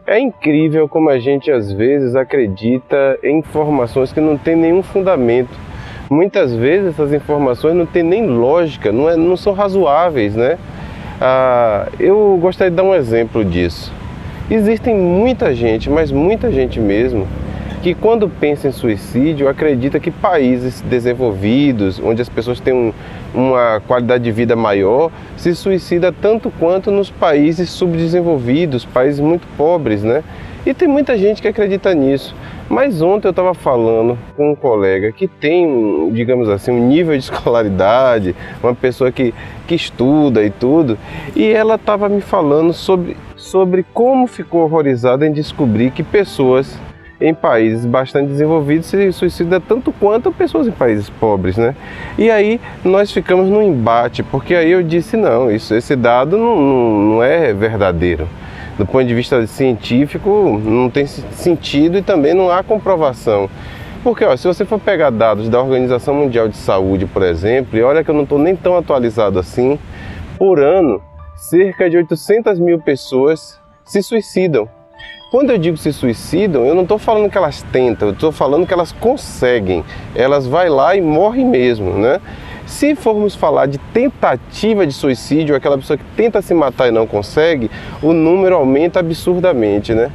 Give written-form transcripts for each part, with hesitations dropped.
É incrível como a gente às vezes acredita em informações que não têm nenhum fundamento. Muitas vezes essas informações não têm nem lógica, não são razoáveis, né? Eu gostaria de dar um exemplo disso. Existem muita gente, mas muita gente mesmo, que quando pensa em suicídio acredita que países desenvolvidos, onde as pessoas têm uma qualidade de vida maior, se suicida tanto quanto nos países subdesenvolvidos, países muito pobres, né? E tem muita gente que acredita nisso. Mas ontem eu estava falando com um colega que tem, digamos assim, um nível de escolaridade, uma pessoa que estuda e tudo, e ela estava me falando sobre como ficou horrorizada em descobrir que pessoas em países bastante desenvolvidos se suicida tanto quanto pessoas em países pobres, né? E aí nós ficamos num embate, porque aí eu disse, não, esse dado não é verdadeiro. Do ponto de vista científico, não tem sentido e também não há comprovação. Porque ó, se você for pegar dados da Organização Mundial de Saúde, por exemplo, e olha que eu não estou nem tão atualizado assim, por ano, cerca de 800 mil pessoas se suicidam. Quando eu digo se suicidam, eu não estou falando que elas tentam, eu estou falando que elas conseguem. Elas vão lá e morrem mesmo, né? Se formos falar de tentativa de suicídio, aquela pessoa que tenta se matar e não consegue, o número aumenta absurdamente, né?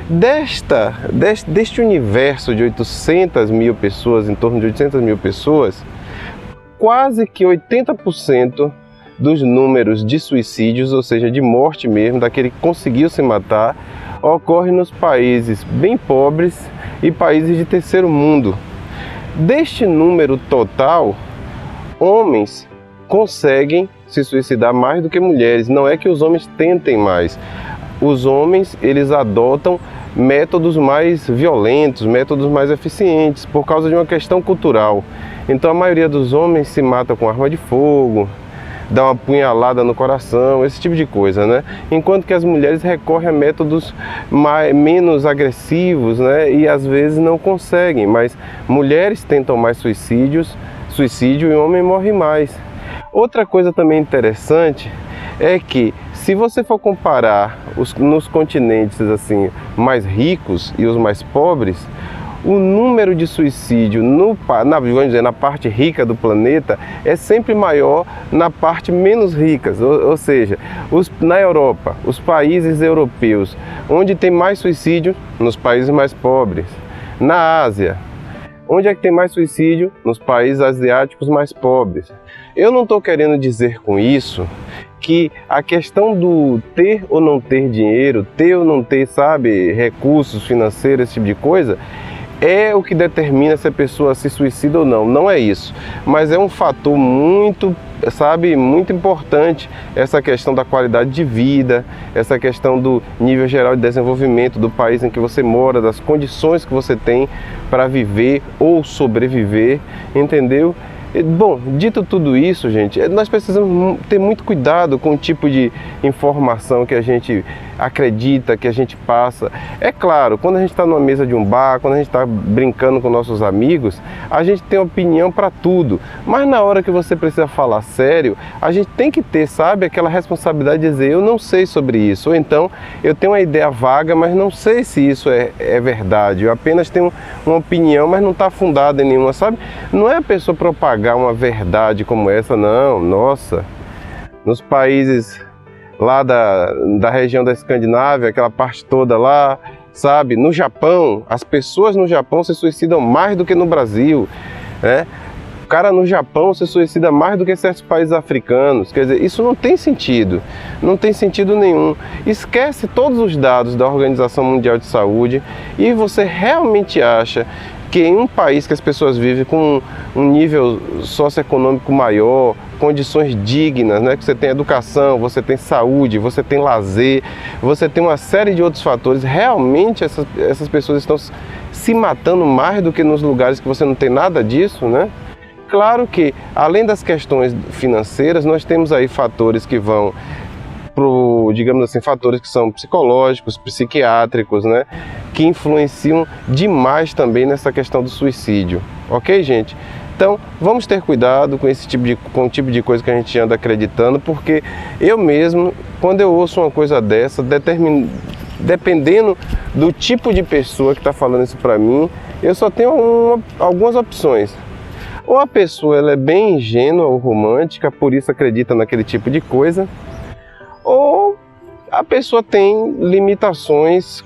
Deste universo de 800 mil pessoas, em torno de 800 mil pessoas, quase que 80% dos números de suicídios, ou seja, de morte mesmo, daquele que conseguiu se matar, ocorre nos países bem pobres e países de terceiro mundo. Deste número total, homens conseguem se suicidar mais do que mulheres. Não é que os homens tentem mais. Os homens, eles adotam métodos mais violentos, métodos mais eficientes, por causa de uma questão cultural. Então a maioria dos homens se mata com arma de fogo, dá uma punhalada no coração, esse tipo de coisa, né? Enquanto que as mulheres recorrem a métodos menos agressivos, né? E às vezes não conseguem, mas mulheres tentam mais suicídio e o homem morre mais. Outra coisa também interessante é que se você for comparar nos continentes assim mais ricos e os mais pobres, o número de suicídio na parte rica do planeta é sempre maior na parte menos ricas, ou seja, na Europa, os países europeus, onde tem mais suicídio, nos países mais pobres. Na Ásia, onde é que tem mais suicídio? Nos países asiáticos mais pobres. Eu não estou querendo dizer com isso que a questão do ter ou não ter dinheiro, ter ou não ter, sabe, recursos financeiros, esse tipo de coisa, é o que determina se a pessoa se suicida ou não. Não é isso, mas é um fator muito importante, essa questão da qualidade de vida, essa questão do nível geral de desenvolvimento do país em que você mora, das condições que você tem para viver ou sobreviver, entendeu? Bom, dito tudo isso, gente, nós precisamos ter muito cuidado com o tipo de informação que a gente acredita, que a gente passa. É claro, quando a gente está numa mesa de um bar, quando a gente está brincando com nossos amigos, a gente tem opinião para tudo. Mas na hora que você precisa falar sério, a gente tem que ter, sabe, aquela responsabilidade de dizer, eu não sei sobre isso. Ou então, eu tenho uma ideia vaga, mas não sei se isso é verdade. Eu apenas tenho uma opinião, mas não está fundada em nenhuma, sabe? Não é a pessoa propagar uma verdade como essa, não. Nossa, nos países lá da região da Escandinávia, aquela parte toda lá, sabe, no Japão, as pessoas no Japão se suicidam mais do que no Brasil, né? O cara no Japão se suicida mais do que certos países africanos. Quer dizer, isso não tem sentido, não tem sentido nenhum. Esquece todos os dados da Organização Mundial de Saúde e você realmente acha que em um país que as pessoas vivem com um nível socioeconômico maior, condições dignas, né? Que você tem educação, você tem saúde, você tem lazer, você tem uma série de outros fatores, realmente essas pessoas estão se matando mais do que nos lugares que você não tem nada disso, né? Claro que, além das questões financeiras, nós temos aí fatores que vão digamos assim, fatores que são psicológicos, psiquiátricos, né, que influenciam demais também nessa questão do suicídio, ok, gente? Então, vamos ter cuidado com o tipo de coisa que a dependendo do tipo de pessoa que está falando isso para mim, eu só tenho algumas opções. Ou a pessoa ela é bem ingênua ou romântica, por isso acredita naquele tipo de coisa, ou a pessoa tem limitações,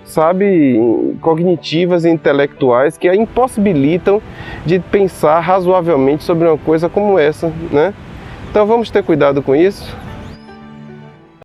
sabe, cognitivas e intelectuais que a impossibilitam de pensar razoavelmente sobre uma coisa como essa, né? Então vamos ter cuidado com isso.